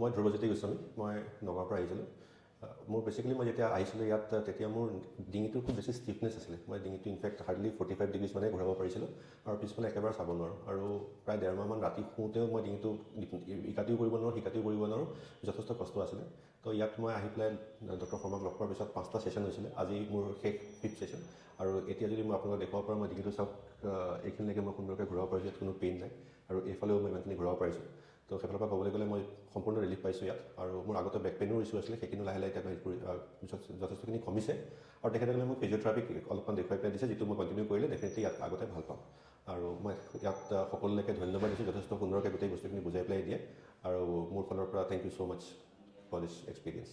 মই ধ্ৰুৱজ্যোতি গোস্বামী মই নগাঁৱৰ পৰা আহিছিলোঁ মোৰ বেচিকেলি মই যেতিয়া আহিছিলোঁ ইয়াত তেতিয়া মোৰ ডিঙিটোৰ খুব বেছি ষ্টিফনেছ আছিলে মই ডিঙিটো ইনফেক্ট হাৰ্ডলি 45 ডিগ্ৰীজ মানে ঘূৰাব পাৰিছিলোঁ আৰু পিছফালে একেবাৰে চাব নোৱাৰোঁ আৰু প্ৰায় 1.5 মাহমান ৰাতি শুওঁতেও মই ডিঙিটো ইকাতিও কৰিব নোৱাৰোঁ সিকাতিও কৰিব নোৱাৰোঁ যথেষ্ট কষ্ট আছিলে তো ইয়াত মই আহি পেলাই ডক্টৰ শৰ্মাক লগ পোৱাৰ পিছত 5টা ছেশ্যন হৈছিলে আজি মোৰ শেষ 5th ছেশ্যন আৰু এতিয়া যদি মই আপোনালোকক দেখুৱাব পাৰোঁ মই ডিঙিটো চাওক এইখিনিলৈকে মই সুন্দৰকৈ ঘূৰাব পাৰিছোঁ ইয়াত কোনো পেইন নাই আৰু এইফালেও মই ইমানখিনি ঘূৰাব পাৰিছোঁ তো সেইফালৰ পৰা ক'বলৈ গ'লে মই সম্পূৰ্ণ ৰিলিফ পাইছোঁ ইয়াত আৰু মোৰ আগতে বেক পেইনৰ ইছ্যু আছিলে সেইখিনি লাহে লাহে এতিয়া যথেষ্টখিনি কমিছে আৰু তেখেতসকলে মোক ফিজিঅ'থেৰাপি অলপমান দেখুৱাই পেলাই দিছে যিটো মই কণ্টিনিউ কৰিলে ডেফিনেটলি ইয়াত আগতে ভাল পাম আৰু মই ইয়াত সকলোলৈকে ধন্যবাদ দিছোঁ যথেষ্ট সুন্দৰকৈ গোটেই বস্তুখিনি বুজাই পেলাই দিয়ে আৰু মোৰ ফালৰ পৰা thank you so' much for this experience